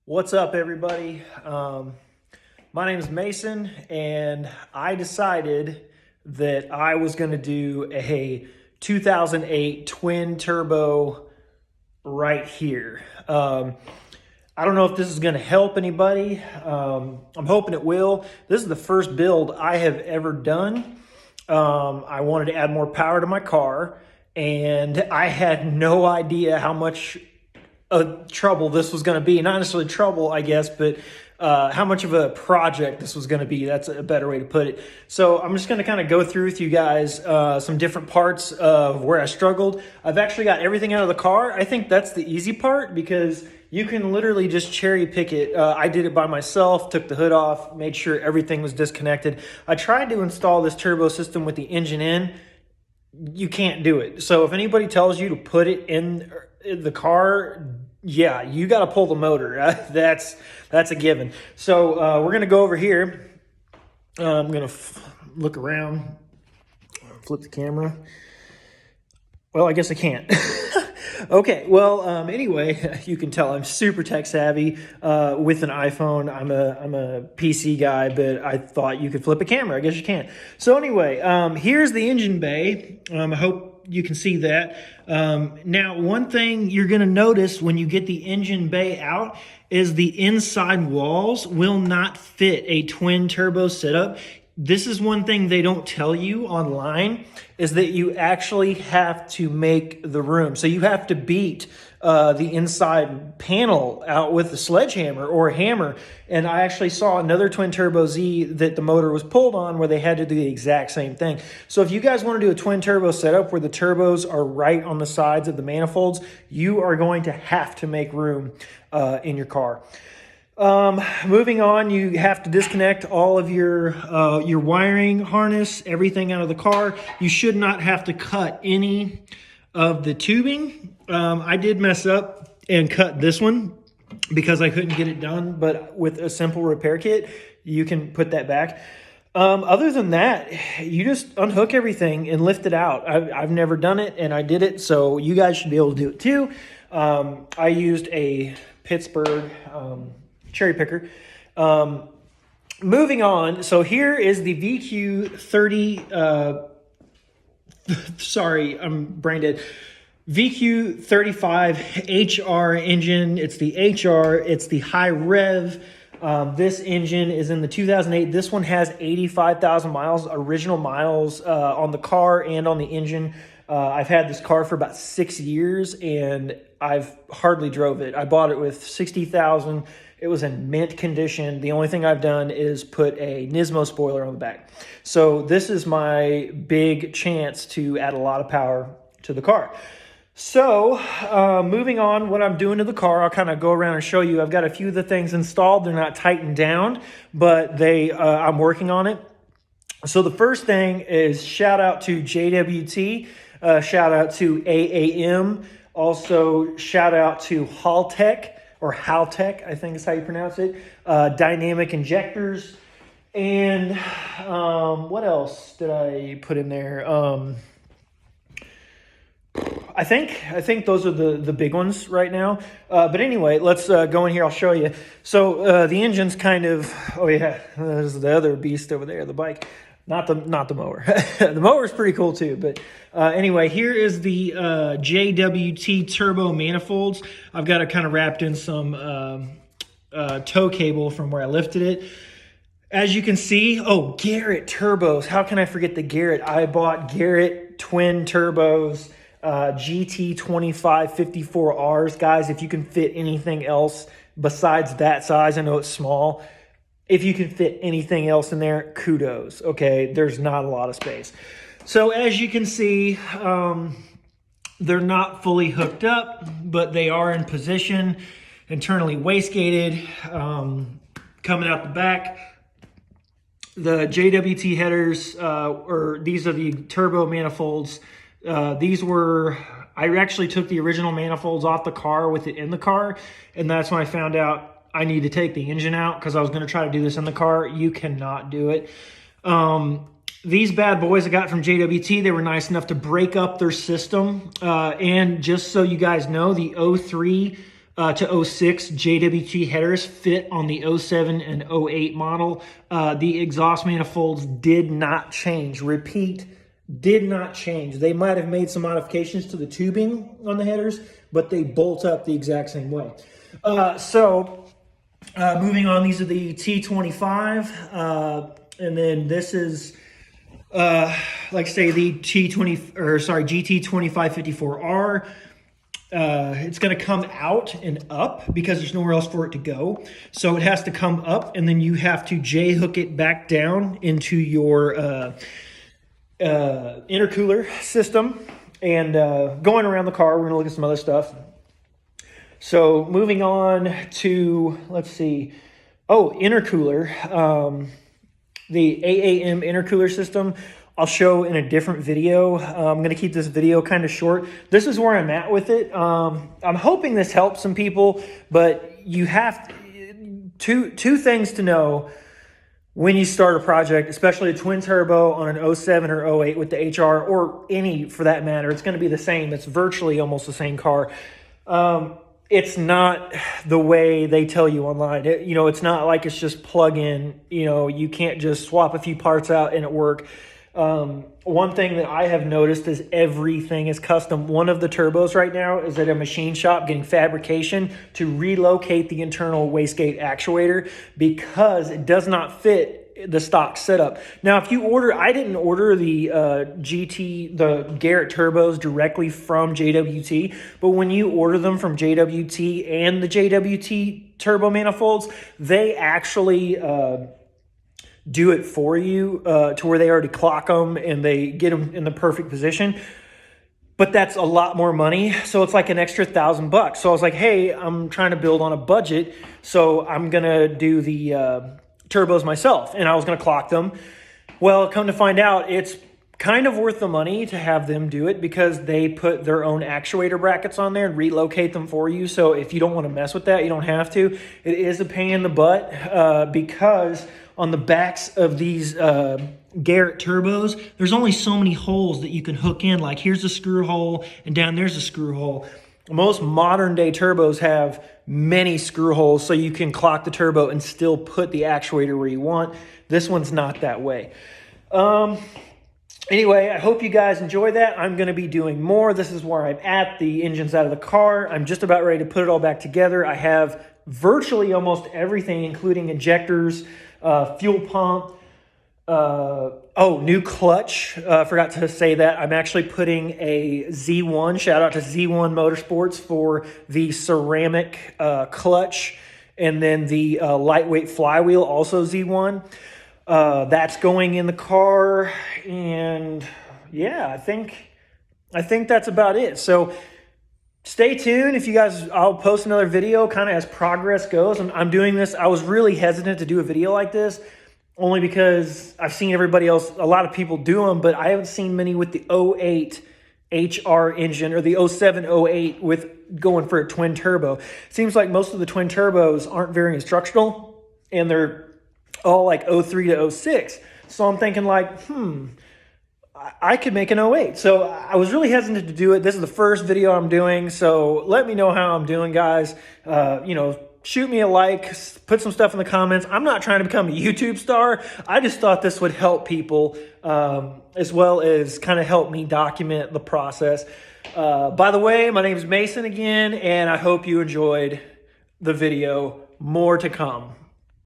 What's up, everybody? My name is Mason, and I decided that I was going to do a 2008 twin turbo right here. I don't know if this is going to help anybody. I'm hoping it will. This is the first build I have ever done. I wanted to add more power to my car, and I had no idea how much trouble this was going to be. Not necessarily trouble, I guess, but how much of a project this was going to be. That's a better way to put it. So I'm just going to kind of go through with you guys some different parts of where I struggled. I've actually got everything out of the car. I think that's the easy part because you can literally just cherry pick it. I did it by myself, took the hood off, made sure everything was disconnected. I tried to install this turbo system with the engine in. You can't do it. So if anybody tells you to put it in the car, yeah, you got to pull the motor. That's a given. So we're gonna go over here. I'm gonna look around, flip the camera. Well, I guess I can't. Okay, well, anyway, you can tell I'm super tech savvy with an iPhone. I'm a PC guy, but I thought you could flip a camera. I guess you can't. So anyway, here's the engine bay. I hope you can see that. Now, one thing you're going to notice when you get the engine bay out is the inside walls will not fit a twin turbo setup. This is one thing they don't tell you online is that you actually have to make the room. So you have to beat the inside panel out with a sledgehammer or a hammer. And I actually saw another twin turbo Z that the motor was pulled on where they had to do the exact same thing. So if you guys want to do a twin turbo setup where the turbos are right on the sides of the manifolds, you are going to have to make room in your car. Moving on, you have to disconnect all of your wiring harness, everything out of the car. You should not have to cut any of the tubing. I did mess up and cut this one because I couldn't get it done, but with a simple repair kit, you can put that back. Other than that, you just unhook everything and lift it out. I've never done it, and I did it, so you guys should be able to do it too. I used a Pittsburgh cherry picker. Moving on, so here is the VQ30, sorry, I'm brain dead. VQ35 HR engine. It's the HR, it's the high rev. This engine is in the 2008. This one has 85,000 miles, original miles on the car and on the engine. I've had this car for about 6 years and I've hardly drove it. I bought it with 60,000. It was in mint condition. The only thing I've done is put a Nismo spoiler on the back. So this is my big chance to add a lot of power to the car. So moving on, what I'm doing to the car, I'll kind of go around and show you. I've got a few of the things installed. They're not tightened down, but I'm working on it. So the first thing is shout out to JWT, shout out to AAM, also shout out to Haltech, or Haltech, I think is how you pronounce it, dynamic injectors, and what else did I put in there? I think those are the big ones right now. But anyway, let's go in here. I'll show you. So the engine's kind of, oh yeah, there's the other beast over there, the bike. Not the mower. The mower's pretty cool too. But anyway, here is the JWT turbo manifolds. I've got it kind of wrapped in some tow cable from where I lifted it. As you can see, oh, Garrett turbos. How can I forget the Garrett? I bought Garrett twin turbos, GT2554Rs. Guys, if you can fit anything else besides that size, I know it's small. If you can fit anything else in there, kudos, okay? There's not a lot of space. So as you can see, they're not fully hooked up, but they are in position, internally wastegated, coming out the back. The JWT headers, or these are the turbo manifolds. I actually took the original manifolds off the car with it in the car, and that's when I found out I need to take the engine out because I was going to try to do this in the car. You cannot do it. These bad boys I got from JWT, they were nice enough to break up their system. And just so you guys know, the 03 to 06 JWT headers fit on the 07 and 08 model. The exhaust manifolds did not change. Repeat, did not change. They might have made some modifications to the tubing on the headers, but they bolt up the exact same way. Moving on, these are the T25, and then this is like say the GT2554R. It's going to come out and up because there's nowhere else for it to go. So it has to come up, and then you have to J-hook it back down into your intercooler system. And going around the car, we're going to look at some other stuff. So moving on to, let's see. Oh, intercooler. The AAM intercooler system I'll show in a different video. I'm going to keep this video kind of short. This is where I'm at with it. I'm hoping this helps some people, but you have two things to know when you start a project, especially a twin turbo on an 07 or 08 with the HR, or any for that matter. It's going to be the same. It's virtually almost the same car. It's not the way they tell you online. It's not like it's just plug in. You can't just swap a few parts out and it work. One thing that I have noticed is everything is custom. One of the turbos right now is at a machine shop getting fabrication to relocate the internal wastegate actuator because it does not fit the stock setup. Now, if you order, I didn't order the the Garrett turbos directly from JWT, but when you order them from JWT and the JWT turbo manifolds, they actually do it for you to where they already clock them and they get them in the perfect position. But that's a lot more money. So it's like an extra $1,000. So I was like, hey, I'm trying to build on a budget. So I'm going to do the turbos myself, and I was going to clock them. Well, come to find out, it's kind of worth the money to have them do it because they put their own actuator brackets on there and relocate them for you. So if you don't want to mess with that, you don't have to. It is a pain in the butt because on the backs of these Garrett turbos, there's only so many holes that you can hook in. Like here's a screw hole and down there's a screw hole. Most modern day turbos have many screw holes so you can clock the turbo and still put the actuator where you want. This one's not that way. Anyway, I hope you guys enjoy that. I'm going to be doing more. This is where I'm at. The engine's out of the car. I'm just about ready to put it all back together. I have virtually almost everything, including injectors, fuel pump, new clutch. Forgot to say that. I'm actually putting a Z1, shout out to Z1 Motorsports for the ceramic clutch, and then the lightweight flywheel, also Z1. That's going in the car, and yeah, I think that's about it. So stay tuned. If you guys, I'll post another video kind of as progress goes. I'm doing this. I was really hesitant to do a video like this only because I've seen everybody else, a lot of people do them, but I haven't seen many with the 08 HR engine or the 07, 08 with going for a twin turbo. It seems like most of the twin turbos aren't very instructional, and they're all like 03 to 06. So I'm thinking like, I could make an 08. So I was really hesitant to do it. This is the first video I'm doing. So let me know how I'm doing, guys. Shoot me a like, put some stuff in the comments. I'm not trying to become a YouTube star. I just thought this would help people as well as kind of help me document the process. By the way, my name is Mason again, and I hope you enjoyed the video. More to come.